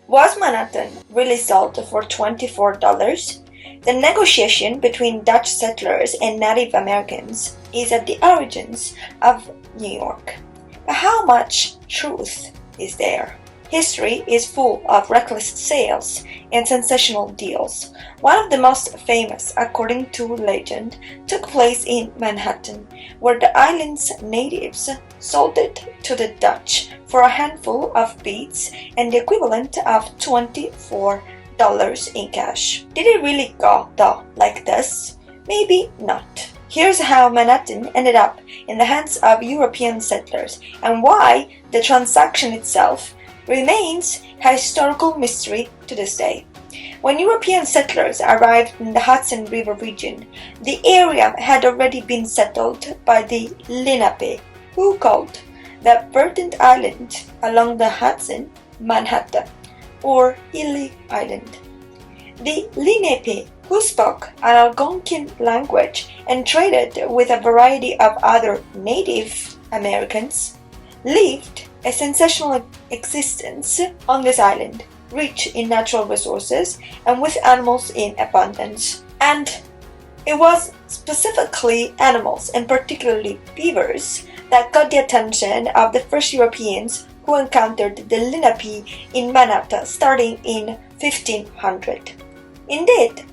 Was Manhattan really sold for $24? The negotiation between Dutch settlers and Native Americans is at the origins of New York. But how much truth is there? History is full of reckless sales and sensational deals. One of the most famous, according to legend, took place in Manhattan, where the island's natives sold it to the Dutch for a handful of beads and the equivalent of $24 in cash. Did it really go, though, like this? Maybe not. Here's how Manhattan ended up in the hands of European settlers and why the transaction itself remains a historical mystery to this day. When European settlers arrived in the Hudson River region, the area had already been settled by the lenape, who called the verdant island along the Hudson Manhattan, or Illy Island. The lenape, who spoke an Algonquian language and traded with a variety of other Native Americans, lived a sensational existence on this island, rich in natural resources and with animals in abundance. And it was specifically animals, and particularly beavers, that got the attention of the first Europeans who encountered the lenape in Manhattan starting in 1500. Indeed,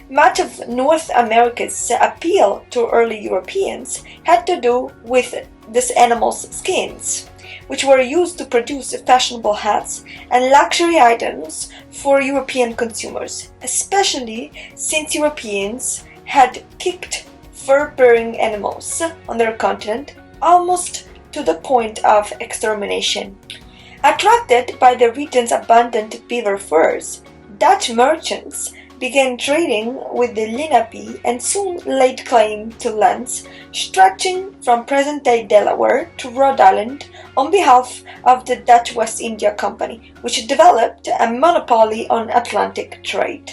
much of North America's appeal to early Europeans had to do with these animals' skins, which were used to produce fashionable hats and luxury items for European consumers, especially since Europeans had kicked fur-bearing animals on their continent almost to the point of extermination. Attracted by the region's abundant beaver furs, Dutch merchants began trading with the lenape and soon laid claim to lands stretching from present-day Delaware to Rhode Island on behalf of the Dutch West India Company, which developed a monopoly on Atlantic trade.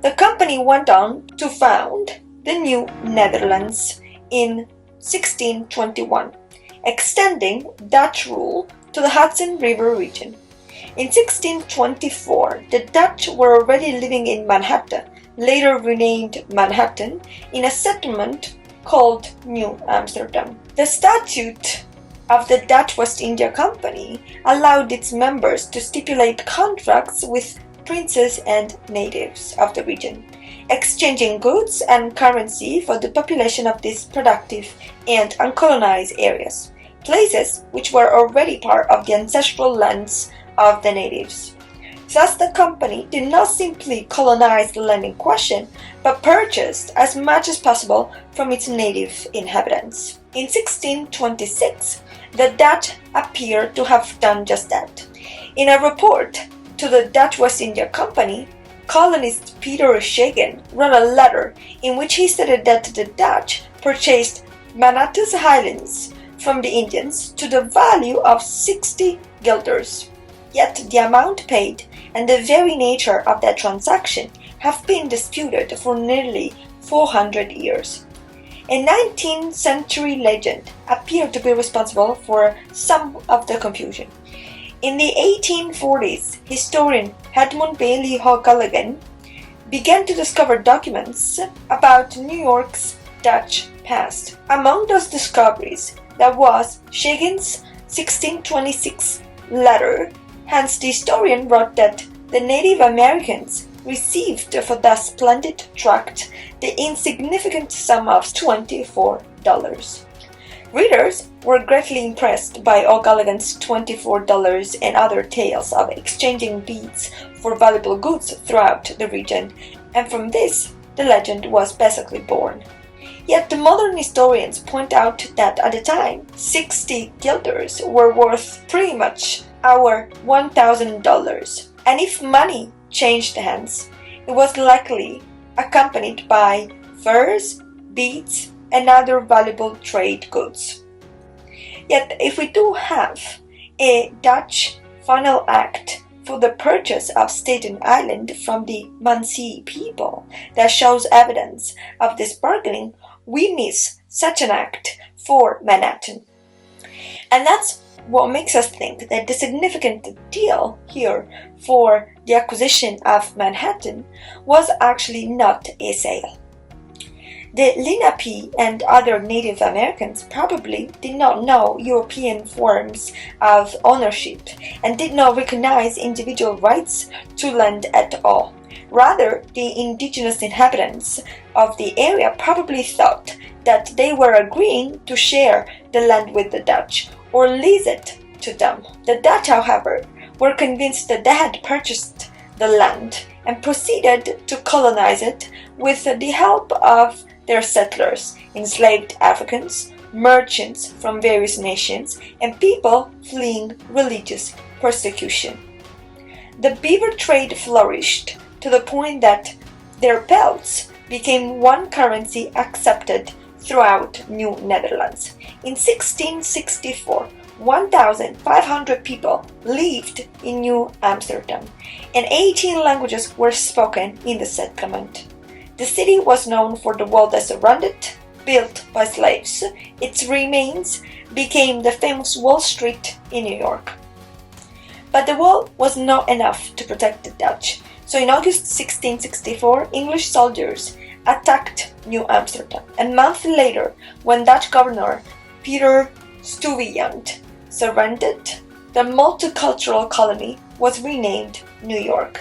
The company went on to found the New Netherlands in 1621, extending Dutch rule to the Hudson River region. In 1624, the Dutch were already living in Manhattan, later renamed Manhattan, in a settlement called New Amsterdam. The statute of the Dutch West India Company allowed its members to stipulate contracts with princes and natives of the region, exchanging goods and currency for the population of these productive and uncolonized areas, places which were already part of the ancestral lands of the natives. Thus, the company did not simply colonize the land in question, but purchased as much as possible from its native inhabitants. In 1626, the Dutch appear to have done just that. In a report to the Dutch West India Company, colonist Peter Schagen wrote a letter in which he stated that the Dutch purchased Manhattan's highlands from the Indians to the value of 60 guilders. Yet the amount paid and the very nature of that transaction have been disputed for nearly 400 years. A 19th century legend appeared to be responsible for some of the confusion. In the 1840s, historian Edmund Bailey O'Callaghan began to discover documents about New York's Dutch past. Among those discoveries, there was Schagen's 1626 letter. Hence, the historian wrote that the Native Americans received for that splendid tract the insignificant sum of $24. Readers were greatly impressed by O'Callaghan's $24 and other tales of exchanging beads for valuable goods throughout the region, and from this, the legend was basically born. Yet the modern historians point out that at the time, 60 guilders were worth pretty much our $1,000, and if money changed hands, it was likely accompanied by furs, beads, and other valuable trade goods. Yet if we do have a Dutch final act for the purchase of Staten Island from the Munsee people that shows evidence of this bargaining, we miss such an act for Manhattan. And that's what makes us think that the significant deal here for the acquisition of Manhattan was actually not a sale. The Lenape and other Native Americans probably did not know European forms of ownership and did not recognize individual rights to land at all. Rather, the indigenous inhabitants of the area probably thought that they were agreeing to share the land with the Dutch or lease it to them. The Dutch, however, were convinced that they had purchased the land and proceeded to colonize it with the help of their settlers, enslaved Africans, merchants from various nations, and people fleeing religious persecution. The beaver trade flourished to the point that their pelts became one currency accepted throughout New Netherlands. In 1664, 1,500 people lived in New Amsterdam, and 18 languages were spoken in the settlement. The city was known for the wall that surrounded it, built by slaves. Its remains became the famous Wall Street in New York. But the wall was not enough to protect the Dutch, so in August 1664, English soldiers attacked New Amsterdam. A month later, when Dutch governor Peter surrendered, the multicultural colony was renamed New York.